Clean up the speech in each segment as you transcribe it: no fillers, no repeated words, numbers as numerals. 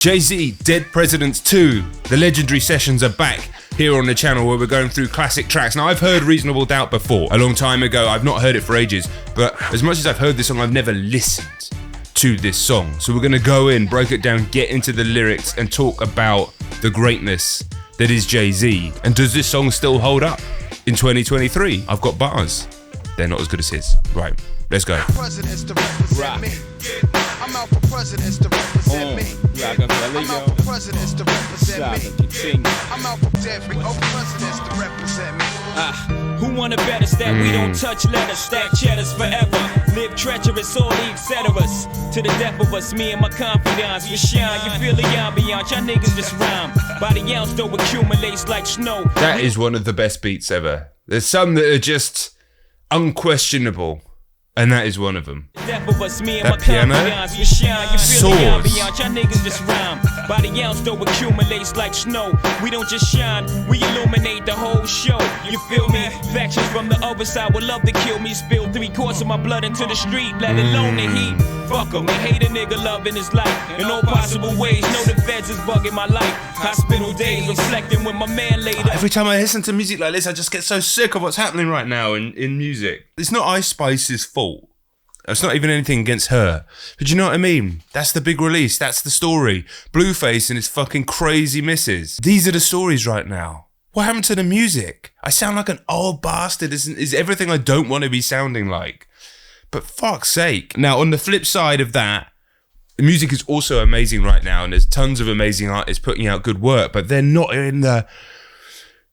Jay-Z, Dead Presidents 2, the legendary sessions are back here on the channel where we're going through classic tracks. Now, I've heard Reasonable Doubt before, a long time ago. I've not heard it for ages, but as much as I've heard this song, I've never listened to this song. So we're gonna go in, break it down, get into the lyrics, and talk about the greatness that is Jay-Z. And does this song still hold up in 2023? I've got bars. They're not as good as his. Right, let's go. Presidents to represent me. I'm out for presidents to represent me. I'm out for presidents to represent me. I'm out for every presidents to represent me. Who wanna bet us that we don't touch letters, stack cheddars forever, live treacherous, all the etceteras, to the death of us, me and my confidants, we shine, you feel the ambiance, y'all niggas just rhyme, by the ounce though accumulates like snow. That is one of the best beats ever. There's some that are just unquestionable, and that is one of them. That piano soars. Y'all niggas just rhyme. By the ounce though accumulates like snow. We don't just shine, we illuminate the whole show. You feel me? Factions from the other side would love to kill me. Spill 3/4 of my blood into the street, let alone the heat. Fuck 'em, they hate a nigga loving his life in all possible ways. Know the feds is bugging my life. Hospital days reflecting when my man laid up. Every time I listen to music like this, I just get so sick of what's happening right now in music. It's not Ice Spice's fault. It's not even anything against her. But you know what I mean? That's the big release. That's the story. Blueface and his fucking crazy misses. These are the stories right now. What happened to the music? I sound like an old bastard. Is everything I don't want to be sounding like. But fuck's sake. Now, on the flip side of that, the music is also amazing right now, and there's tons of amazing artists putting out good work, but they're not in the,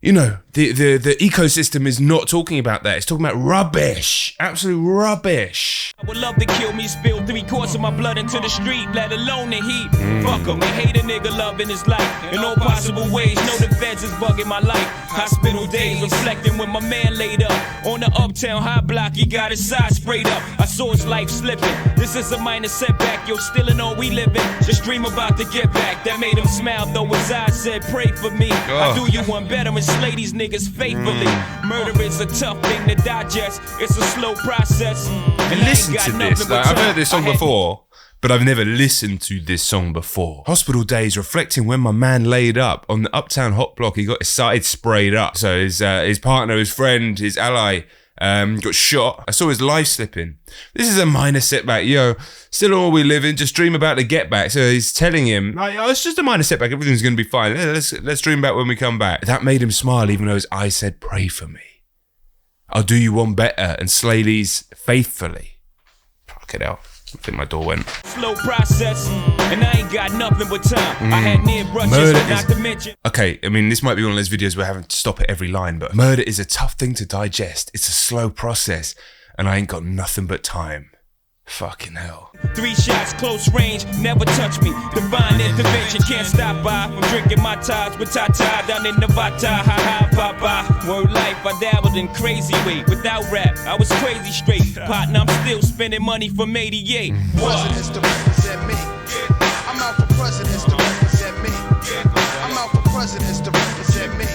you know, the ecosystem is not talking about that. It's talking about rubbish. Absolute rubbish. I would love to kill me, spill 3/4 of my blood into the street, let alone the heat. Fuck 'em, they hate a nigga loving his life in all possible ways. Know the feds is bugging my life. Hospital days reflecting when my man laid up on the uptown high block. He got his side sprayed up. I saw his life slipping. This is a minor setback. Yo, still in all we living. Just dream about to get back. That made him smile though his eyes said, "Pray for me." I do you one better and slay these niggas faithfully. Murder is a tough thing to digest. It's a slow process. And listen to this. Like, I've heard this song before, but I've never listened to this song before. Hospital days reflecting when my man laid up on the uptown hot block. He got his side sprayed up. So his partner, his friend, his ally got shot. I saw his life slipping. This is a minor setback. Yo, still all we live in, just dream about the get back. So he's telling him, like, oh, it's just a minor setback. Everything's going to be fine. Let's dream about when we come back. That made him smile, even though his eyes said, "Pray for me. I'll do you one better and slay these faithfully." Fuck it out. I think my door went. Slow process, and I ain't got nothing but time. I had near brushes, not to mention. Okay, I mean, this might be one of those videos where I have to stop at every line, but murder is a tough thing to digest. It's a slow process, and I ain't got nothing but time. Fucking hell. 3 shots, close range, never touch me. Divine intervention, can't stop by. I'm drinking my ties with Tata down in Nevada. Ha ha, papa. Word life, I dabbled in crazy way. Without rap, I was crazy straight. Partner, I'm still spending money from 88. Presidents to represent me. I'm out for presidents to represent me. I'm out for presidents to represent me.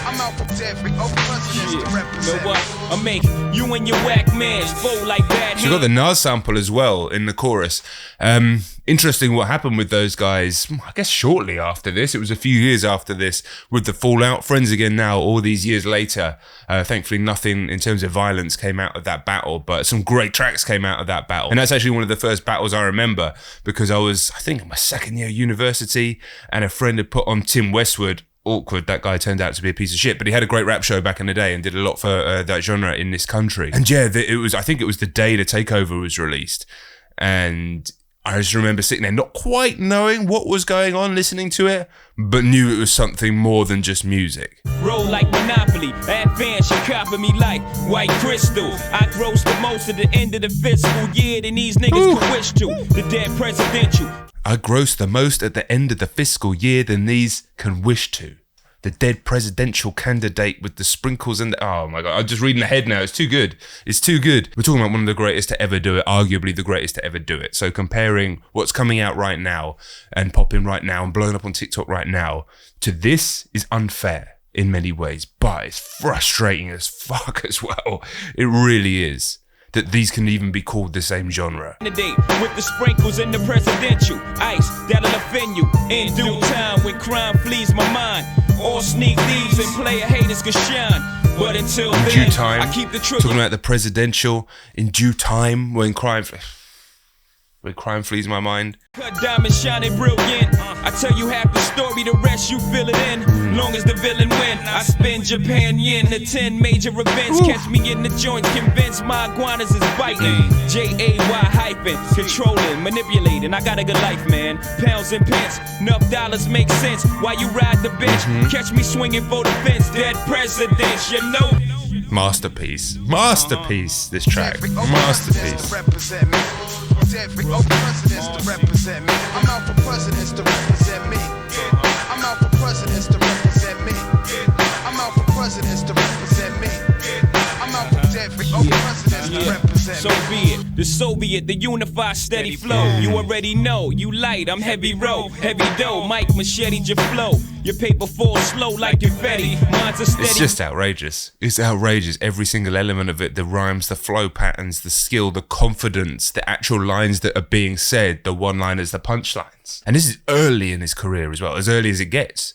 I'm out for every presidents to represent me. I make you and your whack mans fold like bad. She got the Nas sample as well in the chorus. Interesting what happened with those guys. I guess shortly after this, it was a few years after this, with the fallout. Friends again now, all these years later. Thankfully, nothing in terms of violence came out of that battle, but some great tracks came out of that battle. And that's actually one of the first battles I remember, because I was, I think, in my second year of university, and a friend had put on Tim Westwood. Awkward, that guy turned out to be a piece of shit, but he had a great rap show back in the day and did a lot for that genre in this country. And yeah, I think it was the day The Takeover was released, and I just remember sitting there not quite knowing what was going on, listening to it, but knew it was something more than just music. Roll like Monopoly, advance, you copy me like white crystal. I gross the most at the end of the fiscal year than these niggas could wish to. The dead presidential. I gross the most at the end of the fiscal year than these can wish to. The dead presidential candidate with the sprinkles and oh my God, I'm just reading ahead now. It's too good. It's too good. We're talking about one of the greatest to ever do it, arguably the greatest to ever do it. So comparing what's coming out right now and popping right now and blowing up on TikTok right now to this is unfair in many ways, but it's frustrating as fuck as well. It really is. that these can even be called the same genre. With the sprinkles in the presidential ice that'll offend you in due time when crime flees my mind. All sneak thieves and player haters can shine. But until In then, due time, I keep the talking about the presidential, in due time when crime flees my mind. Cut diamond shining brilliant. I tell you half the story, the rest you fill it in. Long as the villain win, I spend Japan yen to 10 major events. Catch me in the joints, convinced my iguanas is biting. JAY hyping, controlling, manipulating. I got a good life, man. Pounds and pence, enough dollars make sense. While you ride the bench, catch me swinging for the fence. Dead presidents, you know. Masterpiece, this track, masterpiece. Every presidents to represent me. I'm out for presidents to represent me. I'm out for presidents to represent me. I'm out for presidents to represent me. I'm out for every presidents to represent me. So be it. The Soviet, the unified steady flow. You already know. You light, I'm heavy row, heavy dough. Mike machete your flow. Your paper falls slow like confetti. Mine's a steady. It's just outrageous. It's outrageous. Every single element of it, the rhymes, the flow patterns, the skill, the confidence, the actual lines that are being said, the one-liners, the punchlines. And this is early in his career as well, as early as it gets.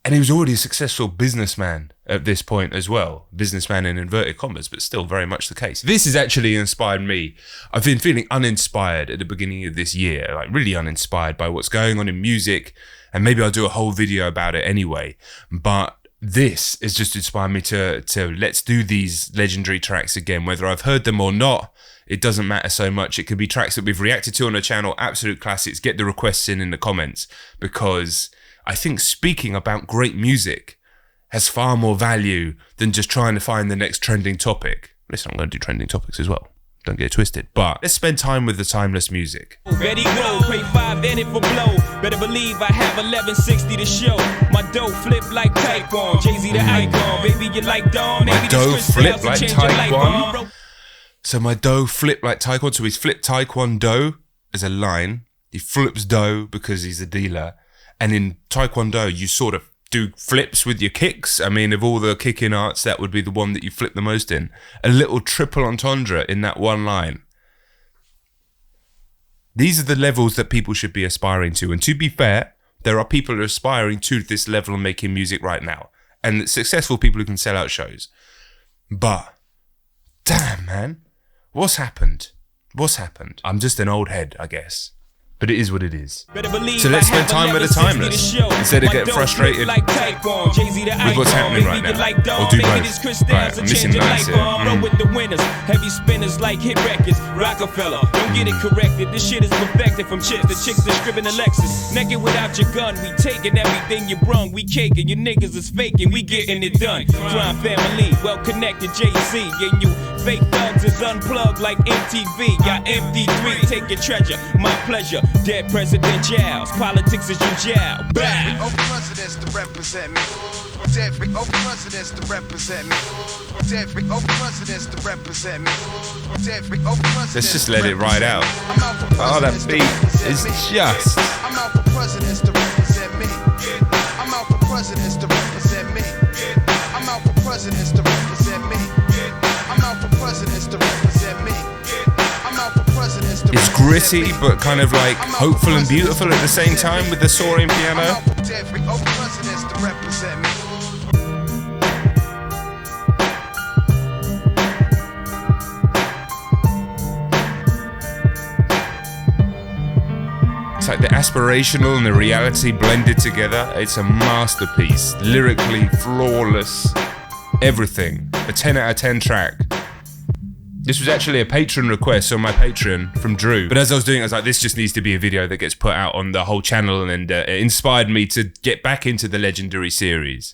And he was already a successful businessman at this point as well. Businessman in inverted commas, but still very much the case. This has actually inspired me. I've been feeling uninspired at the beginning of this year, like really uninspired by what's going on in music. And maybe I'll do a whole video about it anyway. But this has just inspired me to let's do these legendary tracks again. Whether I've heard them or not, it doesn't matter so much. It could be tracks that we've reacted to on the channel, absolute classics. Get the requests in the comments, because I think speaking about great music has far more value than just trying to find the next trending topic. Listen, I'm going to do trending topics as well. Don't get it twisted. But let's spend time with the timeless music. Ready, go, pay 5 in it for blow. Better believe I have 1160 to show. My dough flip like Taekwon. Jay-Z the icon. Baby, you like Dawn. My dough flip like Taekwon. So my dough flip like Taekwon. So he's flipped Taekwondo as a line. He flips dough because he's a dealer. And in Taekwondo, you sort of do flips with your kicks. I mean, of all the kicking arts, that would be the one that you flip the most in. A little triple entendre in that one line. These are the levels that people should be aspiring to. And to be fair, there are people who are aspiring to this level of making music right now. And successful people who can sell out shows. But, damn, man. What's happened? What's happened? I'm just an old head, I guess. But it is what it is. So let's spend time with the timeless instead of getting frustrated with what's happening right now. Or do both. Right, I'm missing nice here. With the winners, heavy spinners like hit records. Rockefeller, don't get it corrected. This shit is perfected from chips to chicks that scribbing Alexis. Naked without your gun, we taking everything you brung. We caking, your niggas is faking, we getting it done. Crime family, well connected Jay-Z. And you fake thugs is unplugged like MTV. Got MD3, take your treasure, my pleasure. Dead presidentials, politics is your job. Every presidents to represent me. Every presidents to represent me. Every presidents to represent me. Every presidents. Let's just let it ride out. Oh, that beat is just. I'm out for presidents to represent me. I'm out for presidents to represent me. I'm out for presidents to represent me. I'm out for presidents to represent me. It's gritty, but kind of like hopeful and beautiful at the same time with the soaring piano. It's like the aspirational and the reality blended together. It's a masterpiece. Lyrically flawless. Everything. A 10 out of 10 track. This was actually a patron request on my Patreon from Drew. But as I was doing it, I was like, this just needs to be a video that gets put out on the whole channel. And it inspired me to get back into the Legendary series.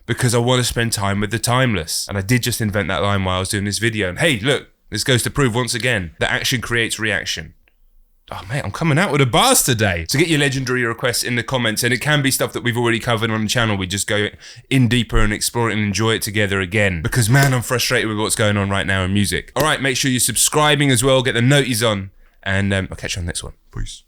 Because I want to spend time with the timeless. And I did just invent that line while I was doing this video. And hey, look, this goes to prove once again that action creates reaction. Oh, mate, I'm coming out with a bars today. So get your legendary requests in the comments, and it can be stuff that we've already covered on the channel. We just go in deeper and explore it and enjoy it together again. Because, man, I'm frustrated with what's going on right now in music. All right, make sure you're subscribing as well. Get the noties on, and I'll catch you on the next one. Peace.